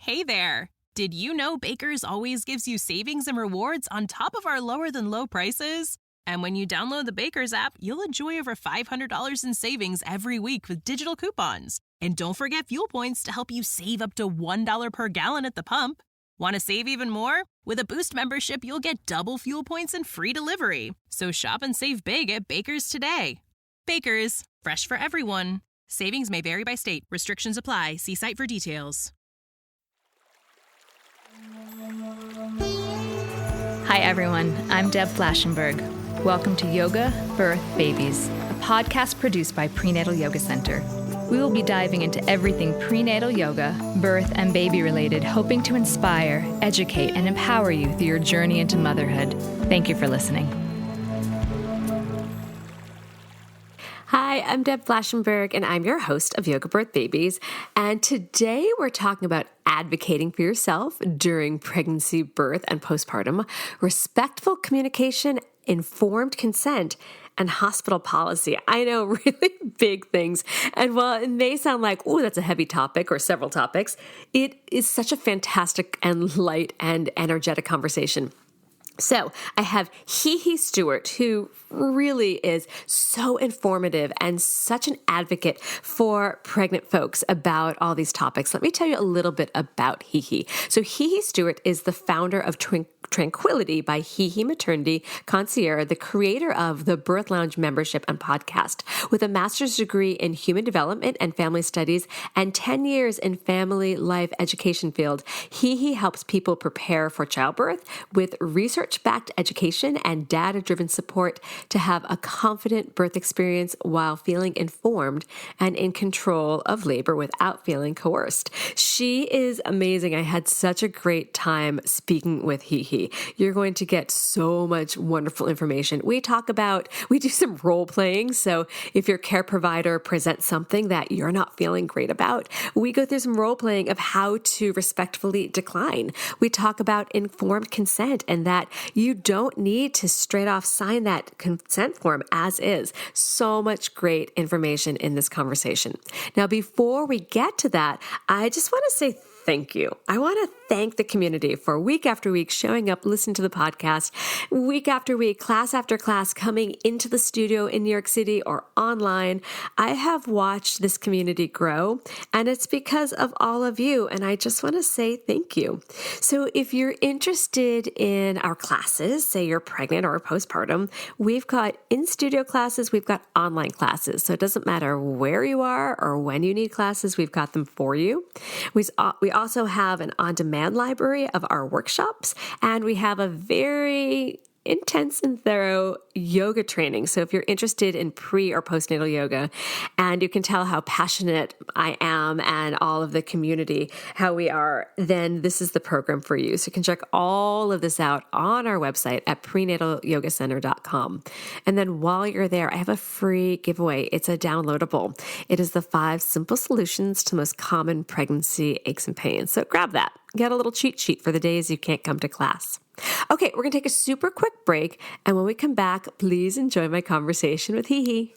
Hey there! Did you know Baker's always gives you savings and rewards on top of our lower-than-low prices? And when you download the Baker's app, you'll enjoy over $500 in savings every week with digital coupons. And don't forget fuel points to help you save up to $1 per gallon at the pump. Want to save even more? With a Boost membership, you'll get double fuel points and free delivery. So shop and save big at Baker's today. Baker's, fresh for everyone. Savings may vary by state. Restrictions apply. See site for details. Hi everyone, I'm Deb Flashenberg. Welcome to Yoga, Birth, Babies, a podcast produced by Prenatal Yoga Center. We will be diving into everything prenatal yoga, birth, and baby related, hoping to inspire, educate, and empower you through your journey into motherhood. Thank you for listening. Hi, I'm Deb Flashenberg, and I'm your host of Yoga Birth Babies. And today we're talking about advocating for yourself during pregnancy, birth, and postpartum, respectful communication, informed consent, and hospital policy. I know, really big things. And while it may sound like, oh, that's a heavy topic or several topics, it is such a fantastic and light and energetic conversation. So I have HeHe Stewart, who really is so informative and such an advocate for pregnant folks about all these topics. Let me tell you a little bit about HeHe. So HeHe Stewart is the founder of Tranquility by Hehe Maternity Concierge, the creator of the Birth Lounge membership and podcast. With a master's degree in human development and family studies and 10 years in family life education field, HeHe helps people prepare for childbirth with research-backed education and data-driven support to have a confident birth experience while feeling informed and in control of labor without feeling coerced. She is amazing. I had such a great time speaking with HeHe. You're going to get so much wonderful information. We do some role playing. So if your care provider presents something that you're not feeling great about, we go through some role playing of how to respectfully decline. We talk about informed consent and that you don't need to straight off sign that consent form as is. So much great information in this conversation. Now, before we get to that, I just want to say thank you. I want to thank the community for week after week showing up, listening to the podcast, week after week, class after class, coming into the studio in New York City or online. I have watched this community grow, and it's because of all of you, and I just want to say thank you. So if you're interested in our classes, say you're pregnant or postpartum, we've got in-studio classes, we've got online classes. So it doesn't matter where you are or when you need classes, we've got them for you. We also have an on-demand library of our workshops, and we have a very intense and thorough yoga training. So if you're interested in pre or postnatal yoga, and you can tell how passionate I am and all of the community, how we are, then this is the program for you. So you can check all of this out on our website at prenatalyogacenter.com. And then while you're there, I have a free giveaway. It's a downloadable. It is the 5 simple solutions to most common pregnancy aches and pains. So grab that. Get a little cheat sheet for the days you can't come to class. Okay, we're going to take a super quick break, and when we come back, please enjoy my conversation with HeHe.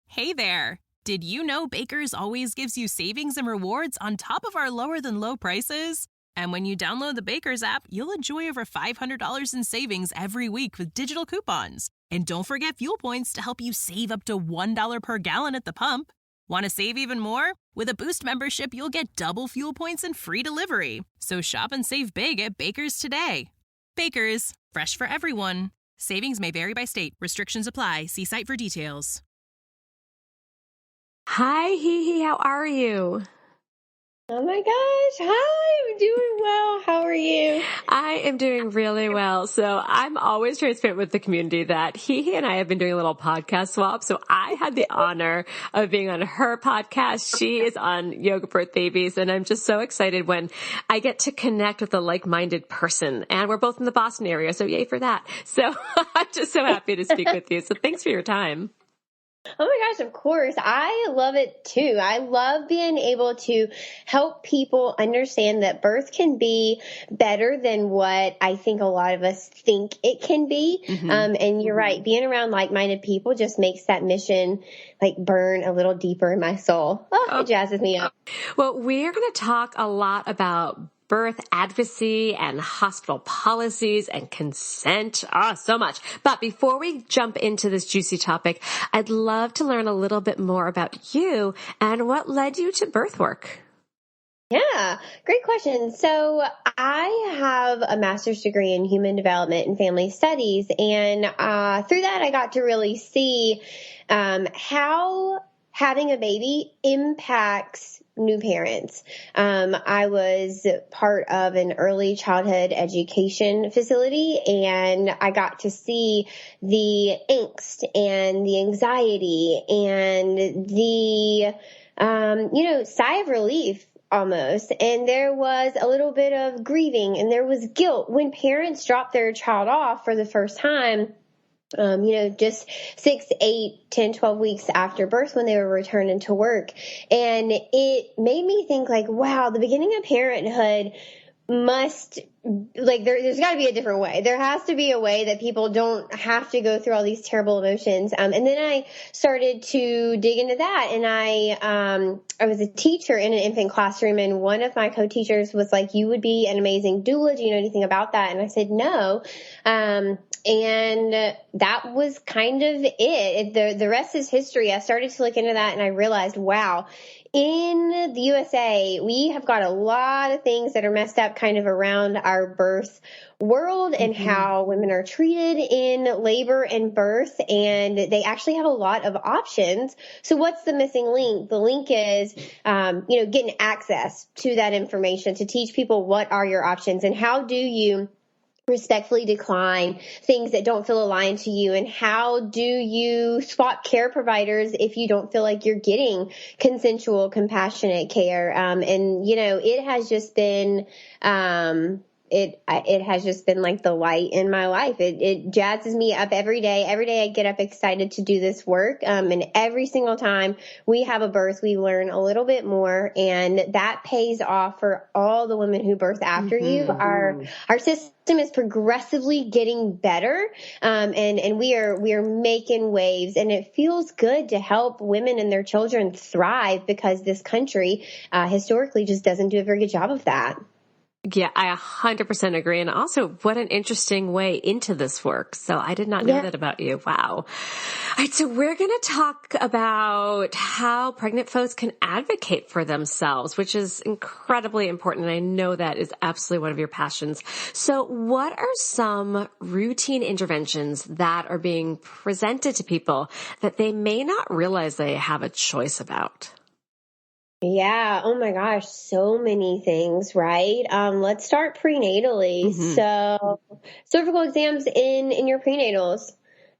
Hey there! Did you know Baker's always gives you savings and rewards on top of our lower-than-low prices? And when you download the Baker's app, you'll enjoy over $500 in savings every week with digital coupons. And don't forget fuel points to help you save up to $1 per gallon at the pump. Want to save even more? With a Boost membership, you'll get double fuel points and free delivery. So shop and save big at Baker's today. Baker's, fresh for everyone. Savings may vary by state. Restrictions apply. See site for details. Hi, HeHe. How are you? Oh my gosh. Hi, I'm doing well. How are you? I am doing really well. So I'm always transparent with the community that HeHe and I have been doing a little podcast swap. So I had the honor of being on her podcast. She is on Yoga Birth Babies. And I'm just so excited when I get to connect with a like-minded person. And we're both in the Boston area. So yay for that. So I'm just so happy to speak with you. So thanks for your time. Oh my gosh, of course. I love it too. I love being able to help people understand that birth can be better than what I think a lot of us think it can be. And you're right. Being around like-minded people just makes that mission like burn a little deeper in my soul. Oh, it jazzes me up. Well, we're going to talk a lot about birth advocacy and hospital policies and consent. So much. But before we jump into this juicy topic, I'd love to learn a little bit more about you and what led you to birth work. Yeah, great question. So I have a master's degree in human development and family studies. And through that, I got to really see how having a baby impacts new parents. I was part of an early childhood education facility, and I got to see the angst and the anxiety and the, sigh of relief almost. And there was a little bit of grieving and there was guilt when parents dropped their child off for the first time. Just 6, 8, 10, 12 weeks after birth when they were returning to work. And it made me think like, wow, the beginning of parenthood must there's got to be a different way. There has to be a way that people don't have to go through all these terrible emotions. And then I started to dig into that, and I was a teacher in an infant classroom, and one of my co-teachers was like, "You would be an amazing doula. Do you know anything about that?" And I said, "No." And that was kind of it. The rest is history. I started to look into that, and I realized, wow, in the USA, we have got a lot of things that are messed up kind of around our birth world and how women are treated in labor and birth. And they actually have a lot of options. So what's the missing link? The link is, getting access to that information to teach people what are your options and how do you respectfully decline things that don't feel aligned to you, and how do you swap care providers if you don't feel like you're getting consensual, compassionate care. It has just been it has just been like the light in my life. It jazzes me up every day. Every day I get up excited to do this work. And every single time we have a birth, we learn a little bit more, and that pays off for all the women who birth after you. Our system is progressively getting better. And we are making waves, and it feels good to help women and their children thrive because this country, historically just doesn't do a very good job of that. Yeah, I 100% agree. And also, what an interesting way into this work. So I did not know that about you. Wow. All right. So we're going to talk about how pregnant folks can advocate for themselves, which is incredibly important. And I know that is absolutely one of your passions. So what are some routine interventions that are being presented to people that they may not realize they have a choice about? Yeah. Oh my gosh. So many things, right? Let's start prenatally. So cervical exams in your prenatals,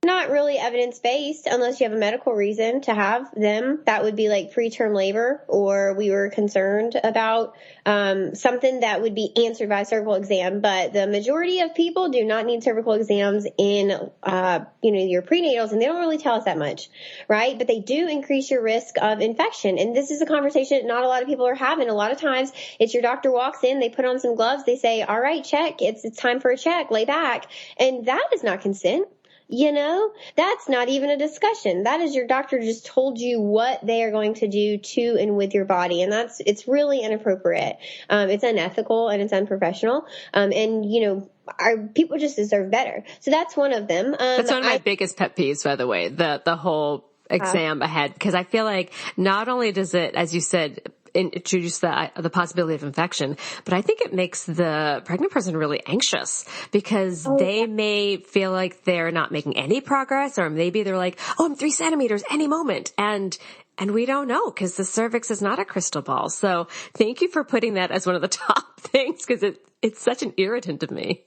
not really evidence-based unless you have a medical reason to have them. That would be like preterm labor, or we were concerned about something that would be answered by a cervical exam. But the majority of people do not need cervical exams in, your prenatals, and they don't really tell us that much, right? But they do increase your risk of infection. And this is a conversation not a lot of people are having. A lot of times it's your doctor walks in, they put on some gloves, they say, all right, check. It's time for a check, lay back. And that is not consent. That's not even a discussion. That is your doctor just told you what they are going to do to and with your body. And it's really inappropriate. It's unethical and it's unprofessional. Our people just deserve better. So that's one of them. That's one of my biggest pet peeves, by the way, the whole exam ahead, because I feel like not only does it, as you said, introduce the possibility of infection, but I think it makes the pregnant person really anxious because they may feel like they're not making any progress, or maybe they're like, I'm 3 centimeters any moment. And we don't know because the cervix is not a crystal ball. So thank you for putting that as one of the top things, because it's such an irritant to me.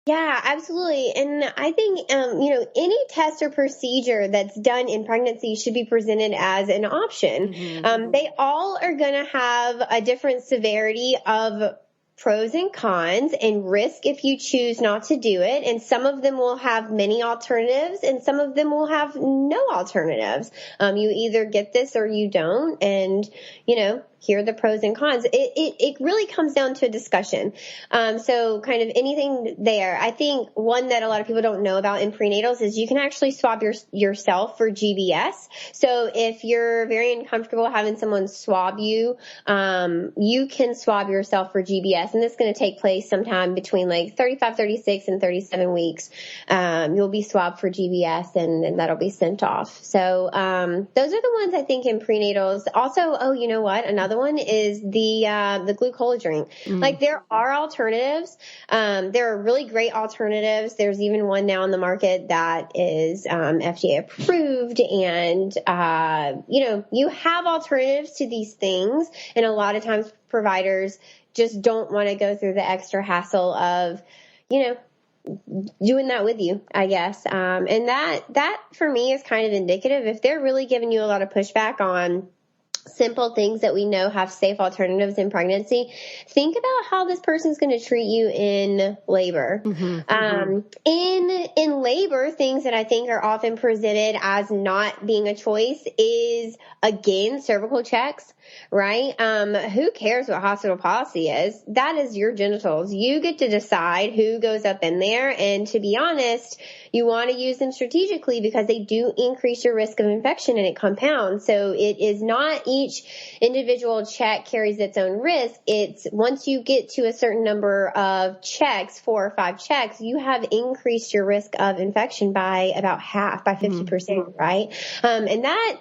Yeah, absolutely. And I think, any test or procedure that's done in pregnancy should be presented as an option. They all are going to have a different severity of pros and cons and risk if you choose not to do it. And some of them will have many alternatives and some of them will have no alternatives. You either get this or you don't. And, here are the pros and cons. It really comes down to a discussion. So kind of anything there. I think one that a lot of people don't know about in prenatals is you can actually swab yourself for GBS. So if you're very uncomfortable having someone swab you, you can swab yourself for GBS. And this is going to take place sometime between like 35, 36 and 37 weeks. You'll be swabbed for GBS and that'll be sent off. So, those are the ones I think in prenatals. Also, you know what? Another one is the glucola drink. Like there are alternatives. There are really great alternatives. There's even one now on the market that is, FDA approved and, you have alternatives to these things. And a lot of times providers just don't want to go through the extra hassle of, doing that with you, I guess. And that for me is kind of indicative. If they're really giving you a lot of pushback on simple things that we know have safe alternatives in pregnancy, think about how this person's going to treat you in labor. In labor, things that I think are often presented as not being a choice is, again, cervical checks, right? Who cares what hospital policy is? That is your genitals. You get to decide who goes up in there. And to be honest, you want to use them strategically because they do increase your risk of infection and it compounds. So it is not each individual check carries its own risk. It's once you get to a certain number of checks, 4 or 5 checks, you have increased your risk of infection by about half, by 50%, right? And that,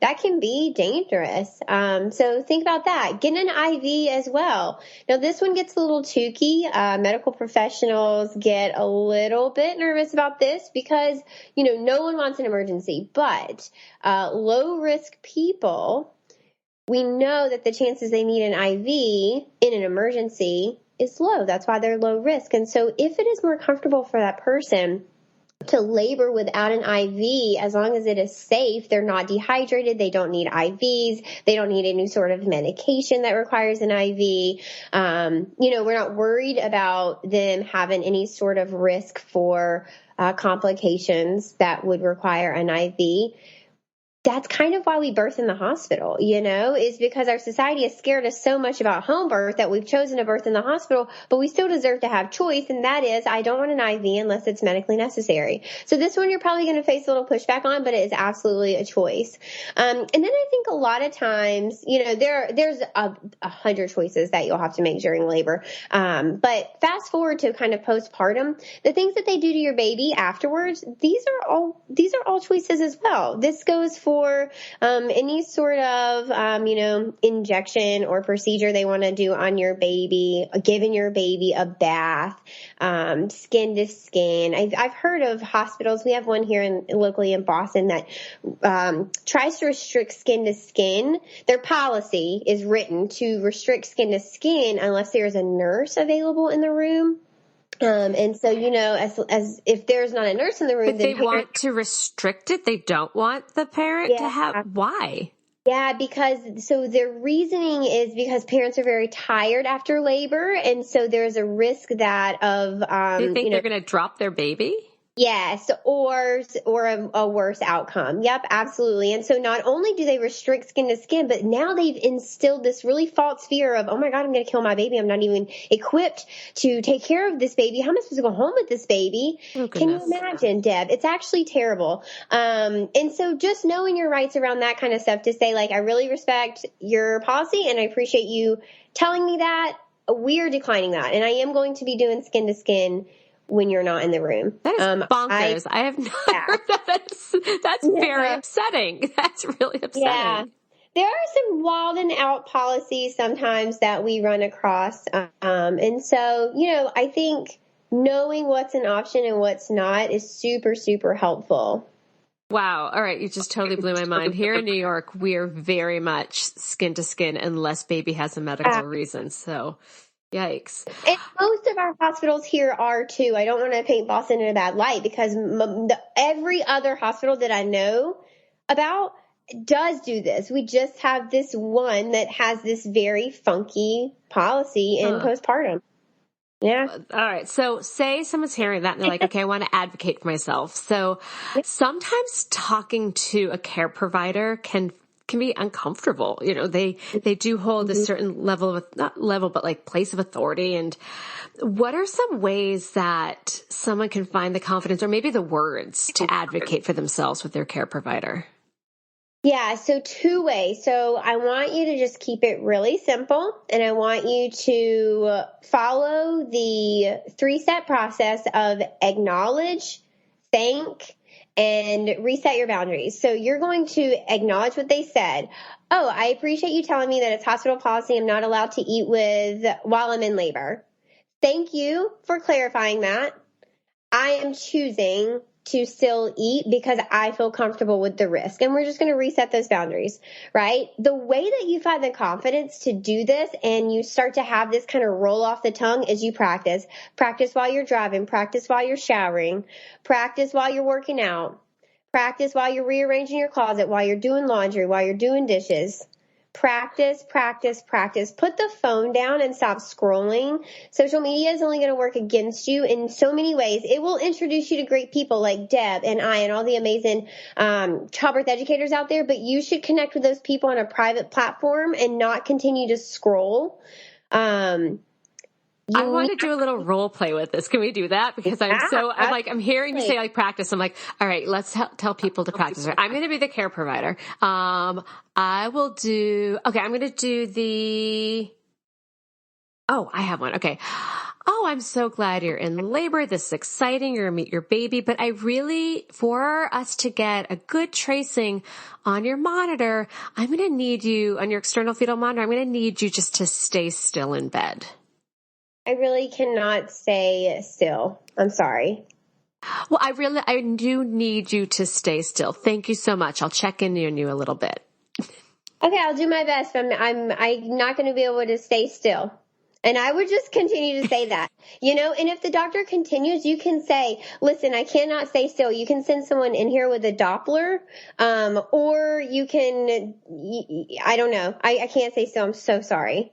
that can be dangerous. So think about that. Get an IV as well. Now, this one gets a little toothy. Medical professionals get a little bit nervous about this because, no one wants an emergency. But low-risk people, we know that the chances they need an IV in an emergency is low. That's why they're low risk. And so if it is more comfortable for that person to labor without an IV, as long as it is safe, they're not dehydrated, they don't need IVs, they don't need any sort of medication that requires an IV. We're not worried about them having any sort of risk for complications that would require an IV. That's kind of why we birth in the hospital, is because our society has scared us so much about home birth that we've chosen to birth in the hospital, but we still deserve to have choice. And that is, I don't want an IV unless it's medically necessary. So this one you're probably going to face a little pushback on, but it is absolutely a choice. And then I think a lot of times, there's 100 choices that you'll have to make during labor. But fast forward to kind of postpartum, the things that they do to your baby afterwards, these are all choices as well. This goes for any sort of, injection or procedure they want to do on your baby, giving your baby a bath, skin to skin. I've heard of hospitals. We have one here locally in Boston that tries to restrict skin to skin. Their policy is written to restrict skin to skin unless there's a nurse available in the room. And so, as if there's not a nurse in the room, but they want to restrict it. They don't want the parent to have. Why? Yeah, so their reasoning is because parents are very tired after labor. And so there's a risk do you think they're going to drop their baby? Yes, or a worse outcome. Yep, absolutely. And so not only do they restrict skin to skin, but now they've instilled this really false fear of, oh my God, I'm going to kill my baby. I'm not even equipped to take care of this baby. How am I supposed to go home with this baby? Oh, can you imagine, Deb? It's actually terrible. And so just knowing your rights around that kind of stuff to say, like, I really respect your policy and I appreciate you telling me that. We are declining that. And I am going to be doing skin to skin when you're not in the room. That is bonkers. I have not heard that. That's very upsetting. That's really upsetting. Yeah. There are some wild and out policies sometimes that we run across. And so, I think knowing what's an option and what's not is super, super helpful. Wow. All right. You just totally blew my mind. Here in New York, we are very much skin to skin unless baby has a medical reason. So yikes. And most of our hospitals here are too. I don't want to paint Boston in a bad light because every other hospital that I know about, does do this. We just have this one that has this very funky policy in postpartum. Yeah. All right. So say someone's hearing that and they're like, okay, I want to advocate for myself. So sometimes talking to a care provider can be uncomfortable. You know, they do hold a certain level of, not level, but like place of authority. And what are some ways that someone can find the confidence or maybe the words to advocate for themselves with their care provider? Yeah, so 2 ways. So I want you to just keep it really simple, and I want you to follow the 3-step process of acknowledge, thank, and reset your boundaries. So you're going to acknowledge what they said. Oh, I appreciate you telling me that it's hospital policy I'm not allowed to eat while I'm in labor. Thank you for clarifying that. I am choosing to still eat because I feel comfortable with the risk. And we're just going to reset those boundaries, right? The way that you find the confidence to do this and you start to have this kind of roll off the tongue is you practice. Practice while you're driving, practice while you're showering, practice while you're working out, practice while you're rearranging your closet, while you're doing laundry, while you're doing dishes. Practice, practice, practice. Put the phone down and stop scrolling. Social media is only going to work against you in so many ways. It will introduce you to great people like Deb and I and all the amazing childbirth educators out there, but you should connect with those people on a private platform and not continue to scroll. I want to do a little role play with this. Can we do that? Because I'm hearing you say like practice. I'm like, all right, let's tell people to practice. I'm going to be the care provider. I'm going to do I have one. Okay. Oh, I'm so glad you're in labor. This is exciting. You're going to meet your baby. But for us to get a good tracing on your monitor, I'm going to need you on your external fetal monitor. I'm going to need you just to stay still in bed. I really cannot stay still. I'm sorry. Well, I do need you to stay still. Thank you so much. I'll check in on you a little bit. Okay, I'll do my best. I'm not going to be able to stay still. And I would just continue to say that, and if the doctor continues, you can say, listen, I cannot stay still. You can send someone in here with a Doppler, or you can, I don't know. I can't stay still. I'm so sorry.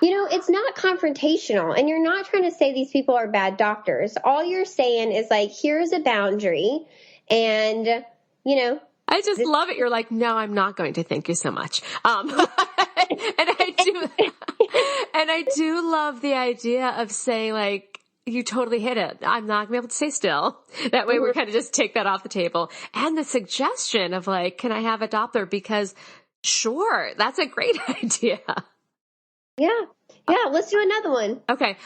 It's not confrontational, and you're not trying to say these people are bad doctors. All you're saying is like, here's a boundary, and, I just love it. You're like, no, I'm not going to. Thank you so much. And I do love the idea of saying like, you totally hit it. I'm not going to be able to stay still. That way we kind of just take that off the table. And the suggestion of like, can I have a Doppler? Because sure, that's a great idea. Yeah. Let's do another one. Okay.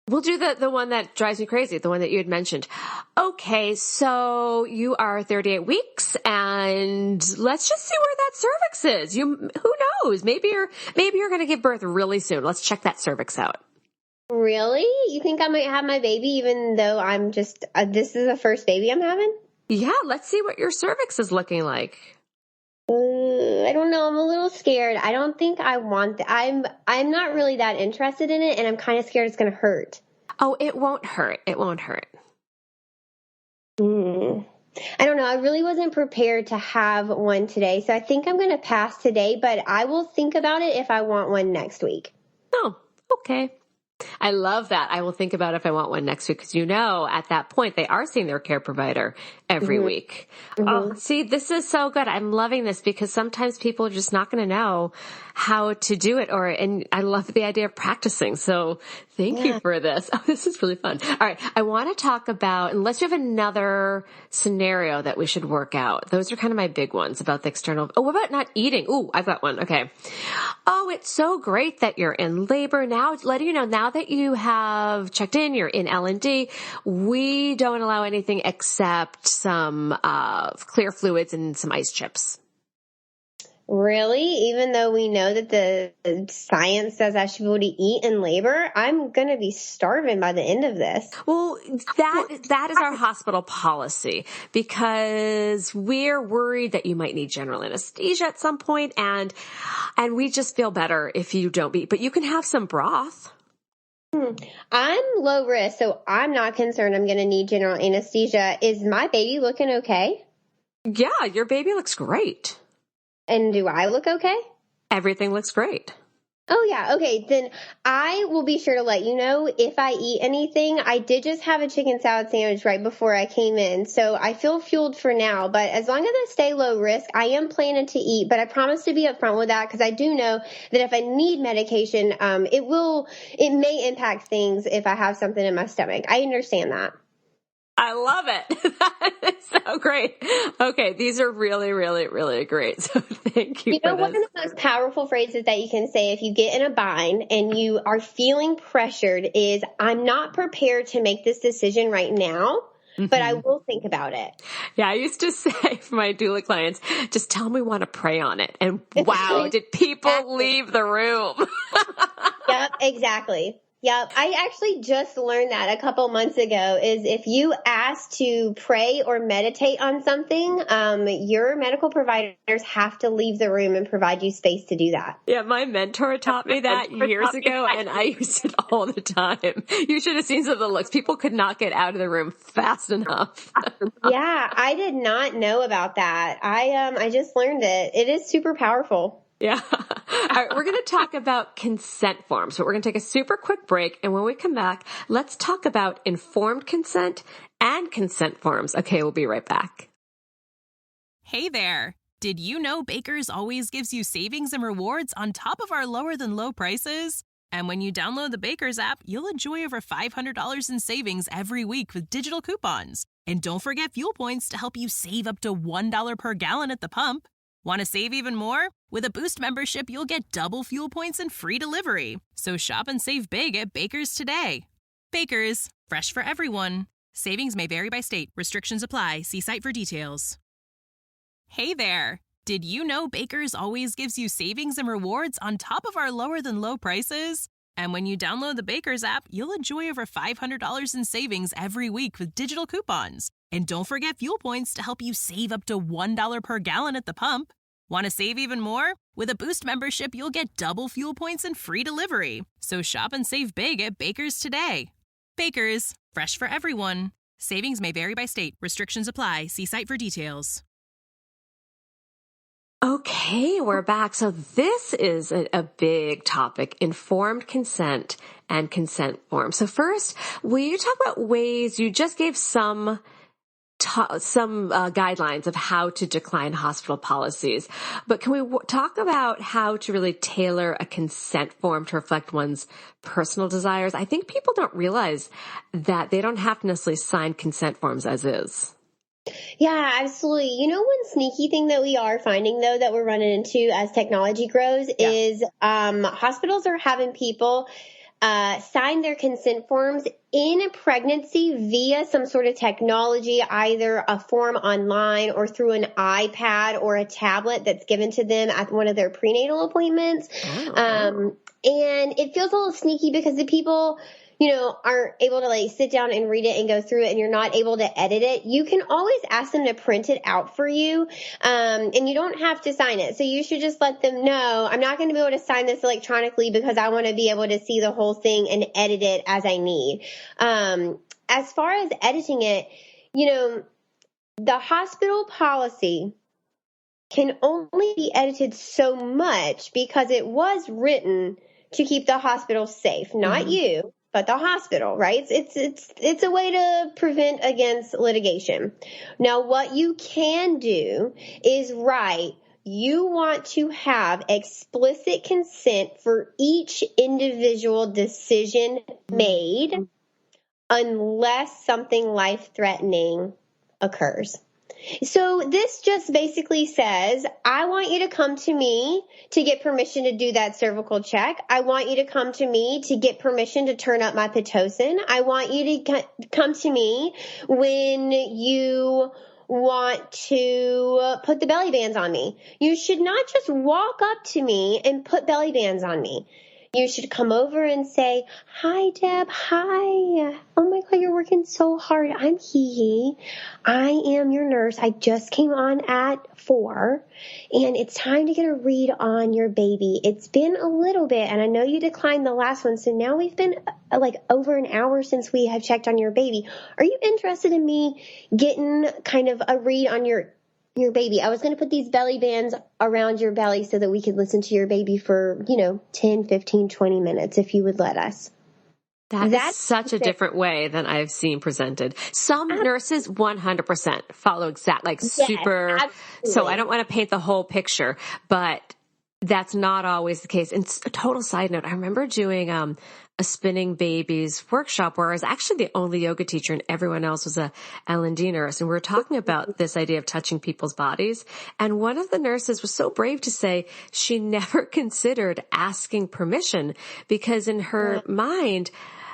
We'll do the one that drives me crazy, the one that you had mentioned. Okay. So you are 38 weeks and let's just see where that cervix is. Who knows? Maybe you're going to give birth really soon. Let's check that cervix out. Really? You think I might have my baby even though I'm just, this is the first baby I'm having? Yeah. Let's see what your cervix is looking like. I don't know. I'm a little scared. I don't think I want that. I'm not really that interested in it, and I'm kind of scared it's going to hurt. Oh, it won't hurt. It won't hurt. I don't know. I really wasn't prepared to have one today, so I think I'm going to pass today, but I will think about it if I want one next week. Oh, okay. I love that. I will think about if I want one next week because at that point they are seeing their care provider every week. Oh, see, this is so good. I'm loving this because sometimes people are just not going to know how to do it and I love the idea of practicing. So thank you for this. Oh, this is really fun. All right. I want to talk about, unless you have another scenario that we should work out. Those are kind of my big ones about the external. Oh, what about not eating? Oh, I've got one. Okay. Oh, it's so great that you're in labor now. Letting you know now that you have checked in, you're in L&D, we don't allow anything except some clear fluids and some ice chips. Really? Even though we know that the science says I should be able to eat in labor, I'm going to be starving by the end of this. Well, that is our hospital policy because we're worried that you might need general anesthesia at some point and we just feel better if you don't eat, but you can have some broth. I'm low risk, so I'm not concerned I'm going to need general anesthesia. Is my baby looking okay? Yeah, your baby looks great. And do I look okay? Everything looks great. Oh, yeah. Okay. Then I will be sure to let you know if I eat anything. I did just have a chicken salad sandwich right before I came in, so I feel fueled for now. But as long as I stay low risk, I am planning to eat. But I promise to be upfront with that because I do know that if I need medication, it may impact things if I have something in my stomach. I understand that. I love it. That is so great. Okay, these are really, really, really great. So thank you for One this. of the most powerful phrases that you can say if you get in a bind and you are feeling pressured is, I'm not prepared to make this decision right now, but I will think about it. Yeah, I used to say for my doula clients, just tell me when to pray on it. And wow, did people leave the room? Yep, exactly. Yep. I actually just learned that a couple months ago is if you ask to pray or meditate on something, your medical providers have to leave the room and provide you space to do that. Yeah, my mentor taught me that years ago, and I used it all the time. You should have seen some of the looks. People could not get out of the room fast enough. Yeah, I did not know about that. I just learned it. It is super powerful. Yeah. All right, we're going to talk about consent forms, but we're going to take a super quick break. And when we come back, let's talk about informed consent and consent forms. Okay, we'll be right back. Hey there! Did you know Baker's always gives you savings and rewards on top of our lower than low prices? And when you download the Baker's app, you'll enjoy over $500 in savings every week with digital coupons. And don't forget fuel points to help you save up to $1 per gallon at the pump. Want to save even more? With a Boost membership, you'll get double fuel points and free delivery. So shop and save big at Baker's today. Baker's, fresh for everyone. Savings may vary by state. Restrictions apply. See site for details. Hey there! Did you know Baker's always gives you savings and rewards on top of our lower than low prices? And when you download the Baker's app, you'll enjoy over $500 in savings every week with digital coupons. And don't forget fuel points to help you save up to $1 per gallon at the pump. Want to save even more? With a Boost membership, you'll get double fuel points and free delivery. So shop and save big at Baker's today. Baker's, fresh for everyone. Savings may vary by state. Restrictions apply. See site for details. Okay, we're back. So this is a big topic, informed consent and consent forms. So first, will you talk about ways you just gave some guidelines of how to decline hospital policies, but can we talk about how to really tailor a consent form to reflect one's personal desires? I think people don't realize that they don't have to necessarily sign consent forms as is. Yeah, absolutely. One sneaky thing that we are finding, though, that we're running into as technology grows is hospitals are having people sign their consent forms in a pregnancy via some sort of technology, either a form online or through an iPad or a tablet that's given to them at one of their prenatal appointments. And it feels a little sneaky because the people aren't able to sit down and read it and go through it, and you're not able to edit it. You can always ask them to print it out for you. And you don't have to sign it. So you should just let them know, I'm not going to be able to sign this electronically because I want to be able to see the whole thing and edit it as I need. As far as editing it, the hospital policy can only be edited so much because it was written to keep the hospital safe, not you, but the hospital, right? It's a way to prevent against litigation. Now, what you can do is write, you want to have explicit consent for each individual decision made unless something life-threatening occurs. So this just basically says, I want you to come to me to get permission to do that cervical check. I want you to come to me to get permission to turn up my Pitocin. I want you to come to me when you want to put the belly bands on me. You should not just walk up to me and put belly bands on me. You should come over and say, hi, Deb. Hi. Oh, my God, you're working so hard. I'm HeHe. I am your nurse. I just came on at 4, and it's time to get a read on your baby. It's been a little bit, and I know you declined the last one, so now we've been over an hour since we have checked on your baby. Are you interested in me getting kind of a read on your your baby. I was going to put these belly bands around your belly so that we could listen to your baby for, 10, 15, 20 minutes if you would let us. That's such a different way than I've seen presented. Some nurses 100% follow exact, like super. Yes, So I don't want to paint the whole picture, but that's not always the case. And a total side note, I remember doing a spinning babies workshop where I was actually the only yoga teacher and everyone else was a L&D nurse. And we were talking about this idea of touching people's bodies. And one of the nurses was so brave to say she never considered asking permission because in her mind,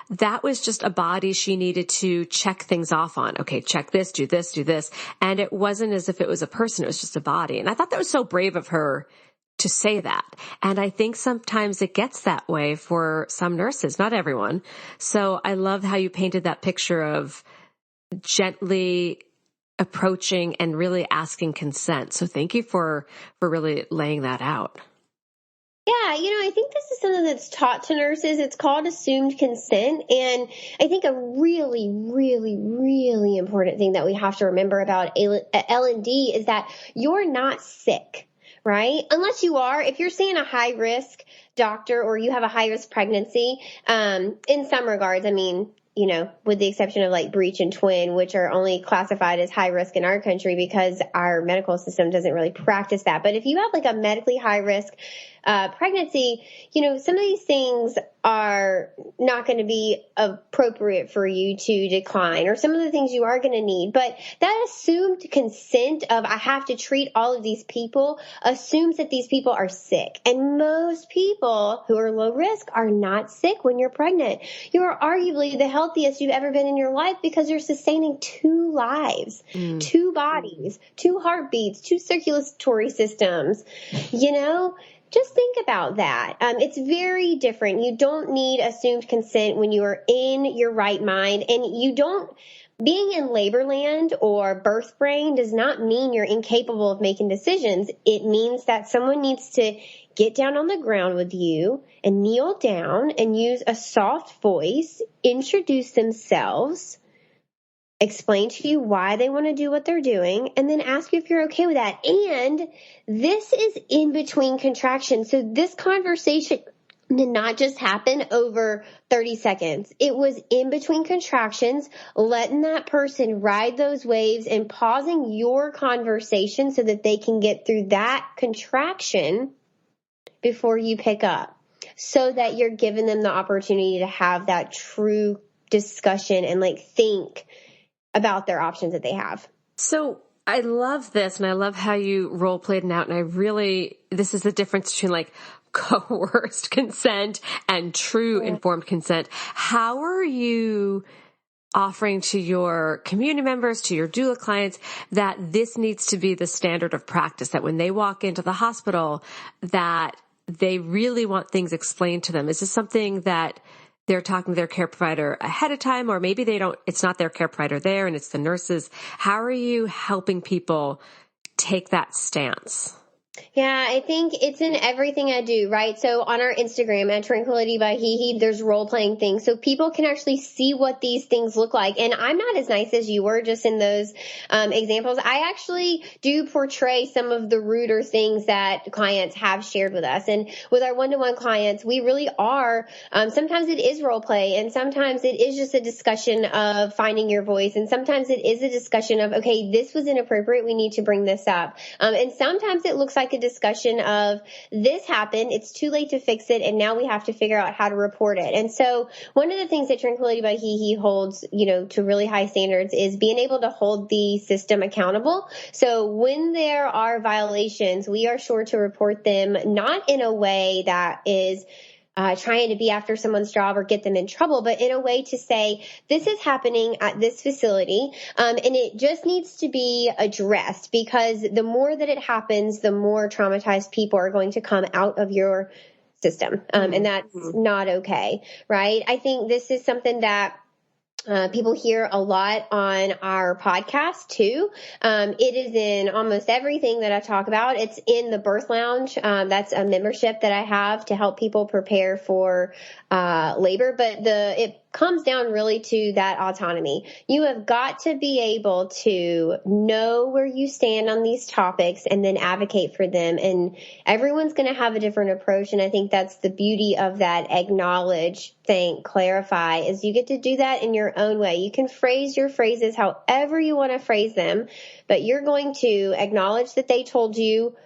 that was just a body she needed to check things off on. Okay, check this, do this, do this. And it wasn't as if it was a person, it was just a body. And I thought that was so brave of her to say that. And I think sometimes it gets that way for some nurses, not everyone. So I love how you painted that picture of gently approaching and really asking consent. So thank you for really laying that out. Yeah, I think this is something that's taught to nurses. It's called assumed consent. And I think a really, really, really important thing that we have to remember about L&D is that you're not sick, right? Unless you are. If you're seeing a high risk doctor or you have a high risk pregnancy, in some regards, I mean, with the exception of like breech and twin, which are only classified as high risk in our country because our medical system doesn't really practice that. But if you have like a medically high risk pregnancy, some of these things are not going to be appropriate for you to decline, or some of the things you are going to need. But that assumed consent of I have to treat all of these people assumes that these people are sick. And most people who are low risk are not sick when you're pregnant. You are arguably the healthiest you've ever been in your life because you're sustaining 2 lives, 2 bodies, 2 heartbeats, 2 circulatory systems, Just think about that. It's very different. You don't need assumed consent when you are in your right mind, and being in labor land or birth brain does not mean you're incapable of making decisions. It means that someone needs to get down on the ground with you and kneel down and use a soft voice, introduce themselves, explain to you why they want to do what they're doing, and then ask you if you're okay with that. And this is in between contractions. So this conversation did not just happen over 30 seconds. It was in between contractions, letting that person ride those waves and pausing your conversation so that they can get through that contraction before you pick up, so that you're giving them the opportunity to have that true discussion and think about their options that they have. So I love this, and I love how you role played it out. And this is the difference between coerced consent and true informed consent. How are you offering to your community members, to your doula clients, that this needs to be the standard of practice, that when they walk into the hospital, that they really want things explained to them? Is this something that they're talking to their care provider ahead of time, or maybe it's not their care provider there and it's the nurses? How are you helping people take that stance? Yeah, I think it's in everything I do, right? So on our Instagram at Tranquility by HeHe, there's role-playing things. So people can actually see what these things look like. And I'm not as nice as you were just in those examples. I actually do portray some of the ruder things that clients have shared with us. And with our one-to-one clients, we really are, sometimes it is role play, and sometimes it is just a discussion of finding your voice. And sometimes it is a discussion of, okay, this was inappropriate, we need to bring this up. And sometimes it looks like a discussion of this happened, it's too late to fix it, and now we have to figure out how to report it. And so one of the things that Tranquility by HeHe holds, to really high standards is being able to hold the system accountable. So when there are violations, we are sure to report them, not in a way that is trying to be after someone's job or get them in trouble, but in a way to say, this is happening at this facility, and it just needs to be addressed, because the more that it happens, the more traumatized people are going to come out of your system, and that's not okay, right? I think this is something that people hear a lot on our podcast too. It is in almost everything that I talk about. It's in the Birth Lounge. That's a membership that I have to help people prepare for labor. But it comes down really to that autonomy. You have got to be able to know where you stand on these topics and then advocate for them. And everyone's going to have a different approach. And I think that's the beauty of that acknowledge, think, clarify, is you get to do that in your own way. You can phrase your phrases however you want to phrase them, but you're going to acknowledge that they told you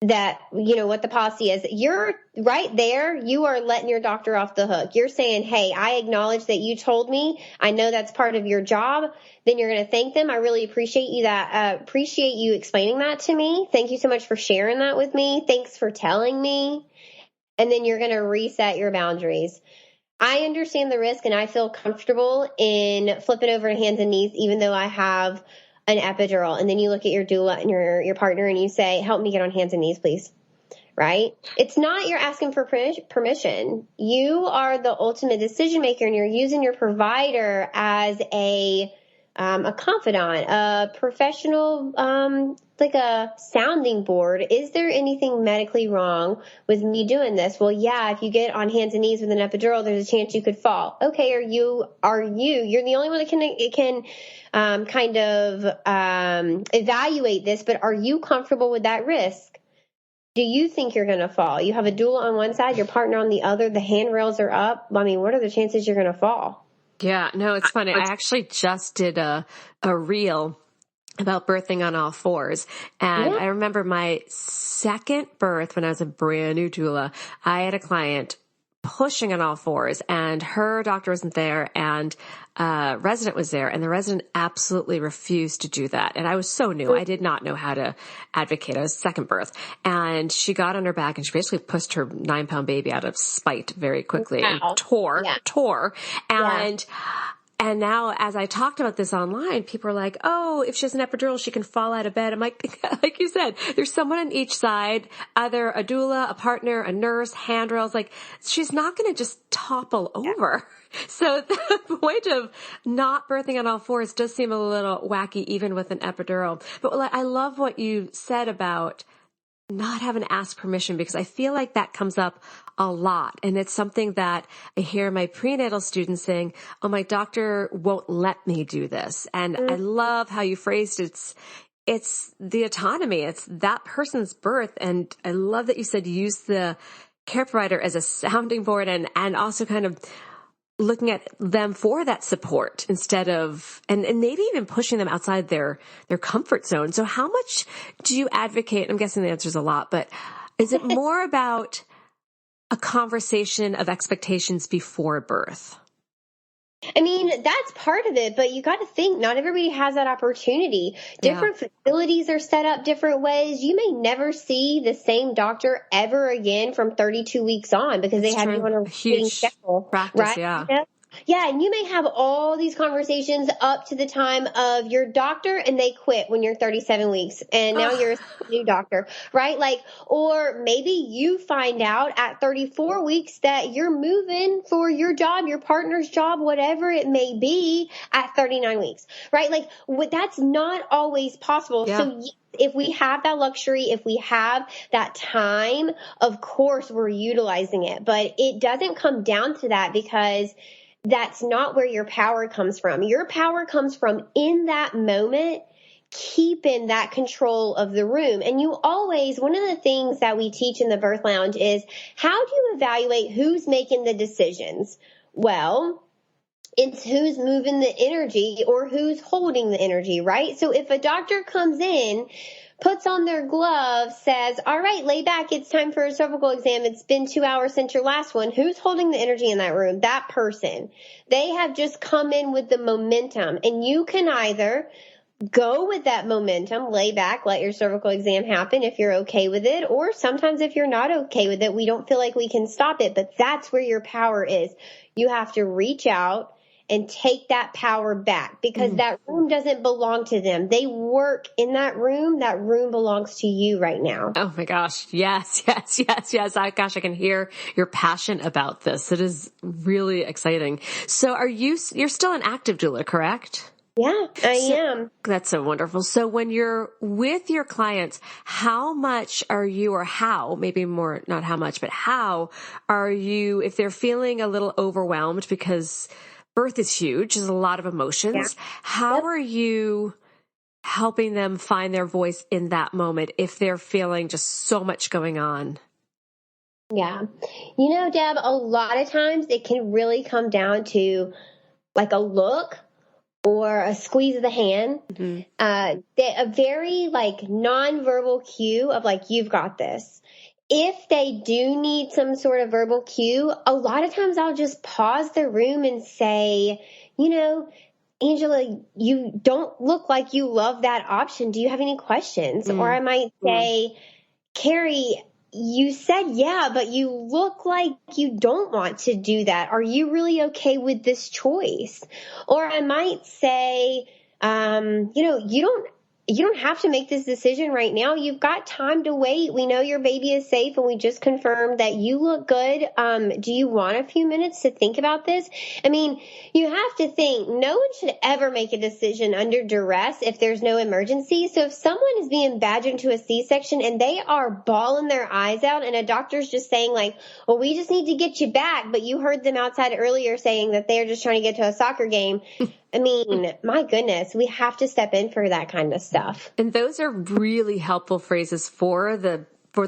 that, you know, what the policy is. You're right there. You are letting your doctor off the hook. You're saying, hey, I acknowledge that you told me. I know that's part of your job. Then you're going to thank them. I really appreciate you explaining that to me. Thank you so much for sharing that with me. Thanks for telling me. And then you're going to reset your boundaries. I understand the risk and I feel comfortable in flipping over to hands and knees, even though I have an epidural. And then you look at your doula and your partner and you say, help me get on hands and knees, please. Right? It's not you're asking for permission. You are the ultimate decision maker and you're using your provider as a confidant, a professional, like a sounding board. Is there anything medically wrong with me doing this? Well, yeah, if you get on hands and knees with an epidural, there's a chance you could fall. Okay. You're the only one that can kind of evaluate this, but are you comfortable with that risk? Do you think you're going to fall? You have a doula on one side, your partner on the other, the handrails are up. I mean, what are the chances you're going to fall? Yeah, no, it's funny. I actually just did a reel about birthing on all fours. And I remember my second birth when I was a brand new doula, I had a client pushing on all fours and her doctor wasn't there and resident was there and the resident absolutely refused to do that. And I was so new. I did not know how to advocate. I was second birth and she got on her back and she basically pushed her 9-pound baby out of spite very quickly and tore. And now as I talked about this online, people are like, oh, if she has an epidural, she can fall out of bed. I'm like, like you said, there's someone on each side, either a doula, a partner, a nurse, handrails. Like she's not going to just topple over. So the point of not birthing on all fours does seem a little wacky, even with an epidural. But I love what you said about not having to ask permission, because I feel like that comes up a lot. And it's something that I hear my prenatal students saying, oh, my doctor won't let me do this. And I love how you phrased it. It's the autonomy. It's that person's birth. And I love that you said use the care provider as a sounding board and also kind of looking at them for that support instead of, and maybe even pushing them outside their comfort zone. So how much do you advocate? I'm guessing the answer is a lot, but is it more about a conversation of expectations before birth? I mean, that's part of it, but you got to think not everybody has that opportunity. Different facilities are set up different ways. You may never see the same doctor ever again from 32 weeks on because they have you on a huge schedule, practice, right? Yeah. Yeah, and you may have all these conversations up to the time of your doctor and they quit when you're 37 weeks and now you're a new doctor, right? Like, or maybe you find out at 34 weeks that you're moving for your job, your partner's job, whatever it may be at 39 weeks, right? Like that's not always possible. Yeah. So if we have that luxury, if we have that time, of course we're utilizing it, but it doesn't come down to that because that's not where your power comes from. Your power comes from in that moment, keeping that control of the room. And you always, one of the things that we teach in the birth lounge is how do you evaluate who's making the decisions? Well, it's who's moving the energy or who's holding the energy, right? So if a doctor comes in, puts on their glove, says, all right, lay back. It's time for a cervical exam. It's been 2 hours since your last one. Who's holding the energy in that room? That person. They have just come in with the momentum. And you can either go with that momentum, lay back, let your cervical exam happen if you're okay with it. Or sometimes if you're not okay with it, we don't feel like we can stop it. But that's where your power is. You have to reach out and take that power back because that room doesn't belong to them. They work in that room. That room belongs to you right now. Oh my gosh. Yes. Gosh, I can hear your passion about this. It is really exciting. So you're still an active doula, correct? Yeah, I am. That's so wonderful. So when you're with your clients, how much are you, or how, maybe more, not how much, but how are you, if they're feeling a little overwhelmed because birth is huge. There's a lot of emotions. How are you helping them find their voice in that moment if they're feeling just so much going on? Yeah. Deb, a lot of times it can really come down to like a look or a squeeze of the hand, a very like nonverbal cue of like, you've got this. If they do need some sort of verbal cue, a lot of times I'll just pause the room and say, Angela, you don't look like you love that option. Do you have any questions? Or I might say, Carrie, you said yeah, but you look like you don't want to do that. Are you really okay with this choice? Or I might say, you don't have to make this decision right now. You've got time to wait. We know your baby is safe and we just confirmed that you look good. Do you want a few minutes to think about this? I mean, you have to think no one should ever make a decision under duress if there's no emergency. So if someone is being badgered into a C-section and they are bawling their eyes out and a doctor's just saying like, well, we just need to get you back. But you heard them outside earlier saying that they're just trying to get to a soccer game. I mean, my goodness, we have to step in for that kind of stuff. And those are really helpful phrases for the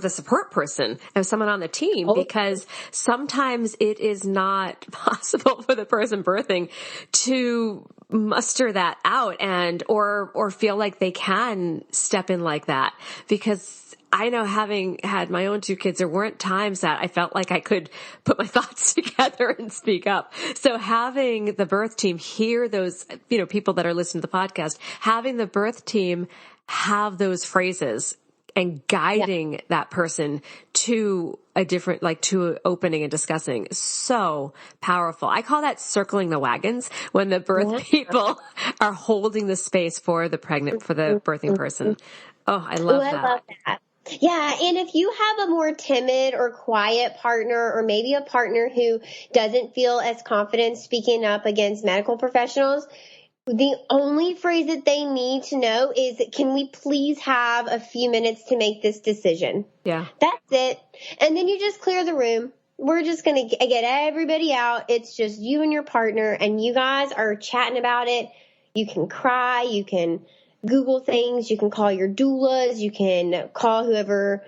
support person and someone on the team, because sometimes it is not possible for the person birthing to muster that out or feel like they can step in like that. Because I know, having had my own 2 kids, there weren't times that I felt like I could put my thoughts together and speak up. So having the birth team hear those, people that are listening to the podcast, having the birth team have those phrases and guiding that person to a different, to opening and discussing. So powerful. I call that circling the wagons, when the birth people are holding the space for the birthing person. Oh, I love that. I love that. Yeah, and if you have a more timid or quiet partner, or maybe a partner who doesn't feel as confident speaking up against medical professionals, the only phrase that they need to know is, can we please have a few minutes to make this decision? Yeah. That's it. And then you just clear the room. We're just going to get everybody out. It's just you and your partner, and you guys are chatting about it. You can cry. You can Google things. You can call your doulas. You can call whoever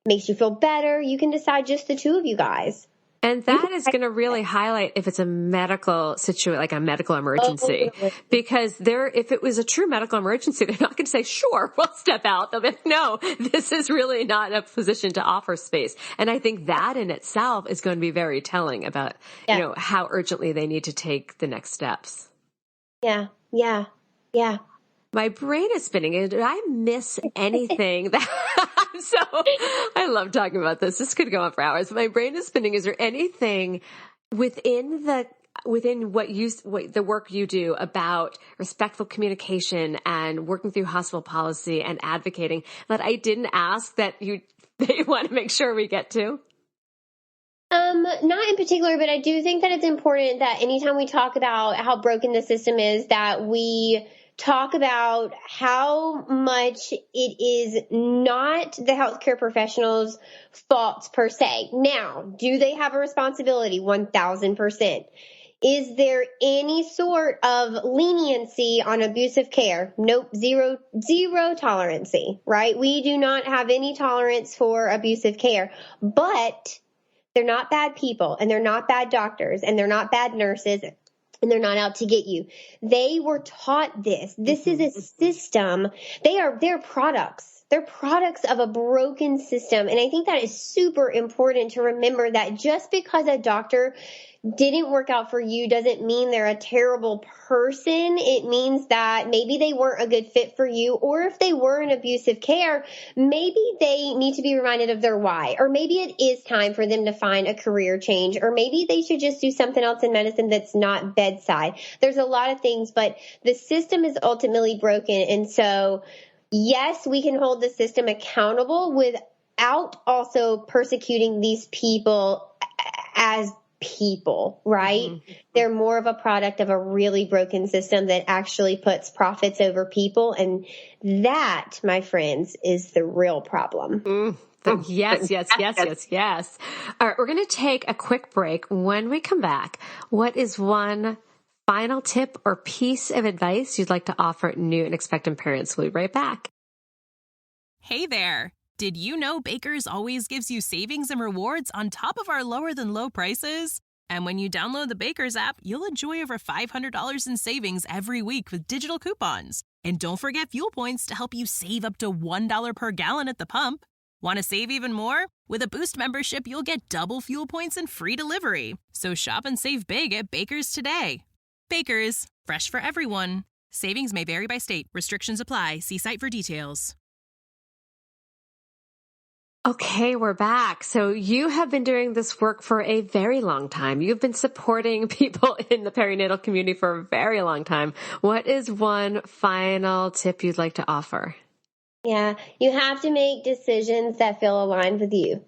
makes you feel better. You can decide just the 2 of you guys. And that is going to really highlight if it's a medical situation, like a medical emergency, because if it was a true medical emergency, they're not going to say, sure, we'll step out. They'll be like, no, this is really not a position to offer space. And I think that in itself is going to be very telling about, how urgently they need to take the next steps. Yeah. My brain is spinning. Did I miss anything? So I love talking about this. This could go on for hours. My brain is spinning. Is there anything within the work you do about respectful communication and working through hospital policy and advocating that I didn't ask that you want to make sure we get to? Not in particular, but I do think that it's important that anytime we talk about how broken the system is, that we talk about how much it is not the healthcare professionals' faults per se. Now, do they have a responsibility? 1,000%. Is there any sort of leniency on abusive care? Nope. Zero tolerancy, right? We do not have any tolerance for abusive care, but they're not bad people, and they're not bad doctors, and they're not bad nurses, and they're not out to get you. They were taught this. This is a system. They're products. They're products of a broken system. And I think that is super important to remember, that just because a doctor didn't work out for you doesn't mean they're a terrible person. It means that maybe they weren't a good fit for you, or if they were in abusive care, maybe they need to be reminded of their why, or maybe it is time for them to find a career change, or maybe they should just do something else in medicine that's not bedside. There's a lot of things, but the system is ultimately broken. And so, yes, we can hold the system accountable without also persecuting these people as people, right? Mm-hmm. They're more of a product of a really broken system that actually puts profits over people. And that, my friends, is the real problem. Yes. All right, we're going to take a quick break. When we come back, what is one final tip or piece of advice you'd like to offer new and expectant parents. We'll be right back. Hey there! Did you know Baker's always gives you savings and rewards on top of our lower than low prices? And when you download the Baker's app, you'll enjoy over $500 in savings every week with digital coupons. And don't forget fuel points to help you save up to $1 per gallon at the pump. Want to save even more? With a Boost membership, you'll get double fuel points and free delivery. So shop and save big at Baker's today. Baker's, fresh for everyone. Savings may vary by state. Restrictions apply. See site for details. Okay, we're back. So you have been doing this work for a very long time. You've been supporting people in the perinatal community for a very long time. What is one final tip you'd like to offer? Yeah, you have to make decisions that feel aligned with you.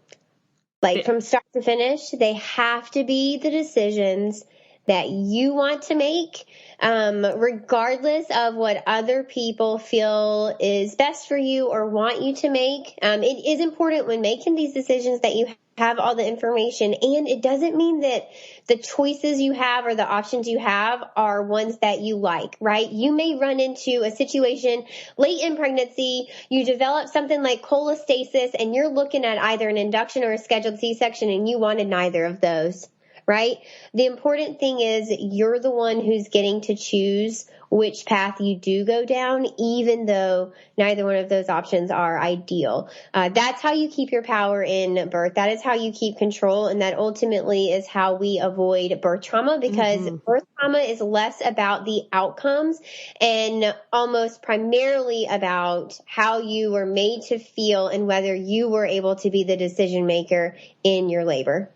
Like from start to finish, they have to be the decisions that you want to make, regardless of what other people feel is best for you or want you to make. It is important when making these decisions that you have all the information, and it doesn't mean that the choices you have or the options you have are ones that you like, right? You may run into a situation late in pregnancy, you develop something like cholestasis, and you're looking at either an induction or a scheduled C-section, and you wanted neither of those. Right? The important thing is you're the one who's getting to choose which path you do go down, even though neither one of those options are ideal. That's how you keep your power in birth. That is how you keep control. And that ultimately is how we avoid birth trauma, because birth trauma is less about the outcomes and almost primarily about how you were made to feel and whether you were able to be the decision maker in your labor.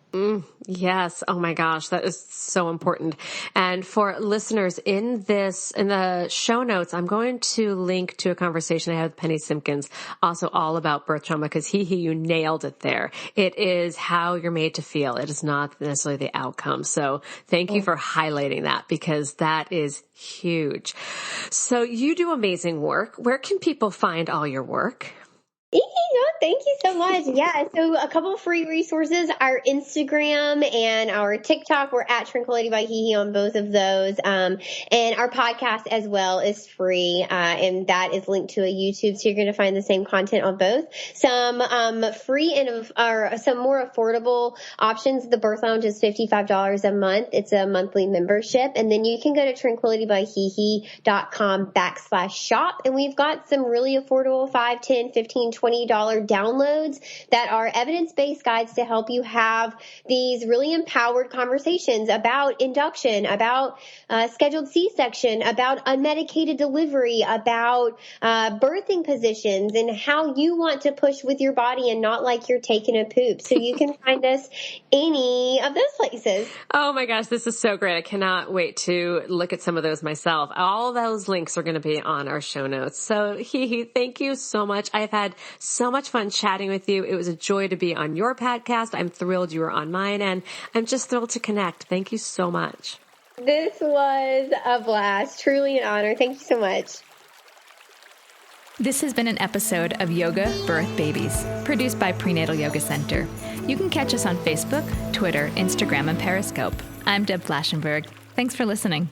Yes. Oh my gosh. That is so important. And for listeners in the show notes, I'm going to link to a conversation I had with Penny Simpkins, also all about birth trauma, because you nailed it there. It is how you're made to feel. It is not necessarily the outcome. So thank you for highlighting that, because that is huge. So you do amazing work. Where can people find all your work? Thank you so much. Yeah, so a couple of free resources, our Instagram and our TikTok, we're at Tranquility by HeHe on both of those. And our podcast as well is free, and that is linked to a YouTube, so you're going to find the same content on both. Some free or some more affordable options. The Birth Lounge is $55 a month. It's a monthly membership. And then you can go to tranquilitybyhehe.com/shop, and we've got some really affordable $5, $10, $15, $20 downloads that are evidence-based guides to help you have these really empowered conversations about induction, about scheduled C-section, about unmedicated delivery, about birthing positions, and how you want to push with your body and not like you're taking a poop. So you can find us any of those places. Oh my gosh, this is so great. I cannot wait to look at some of those myself. All those links are going to be on our show notes. So HeHe, thank you so much. I've had so much fun chatting with you. It was a joy to be on your podcast. I'm thrilled you were on mine, and I'm just thrilled to connect. Thank you so much. This was a blast. Truly an honor. Thank you so much. This has been an episode of Yoga Birth Babies, produced by Prenatal Yoga Center. You can catch us on Facebook, Twitter, Instagram, and Periscope. I'm Deb Flaschenberg. Thanks for listening.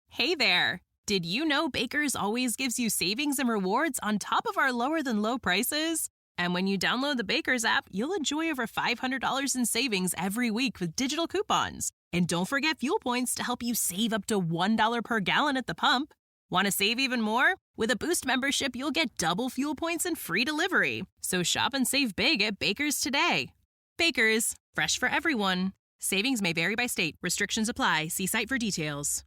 Hey there! Did you know Baker's always gives you savings and rewards on top of our lower than low prices? And when you download the Baker's app, you'll enjoy over $500 in savings every week with digital coupons. And don't forget fuel points to help you save up to $1 per gallon at the pump. Want to save even more? With a Boost membership, you'll get double fuel points and free delivery. So shop and save big at Baker's today. Baker's, fresh for everyone. Savings may vary by state. Restrictions apply. See site for details.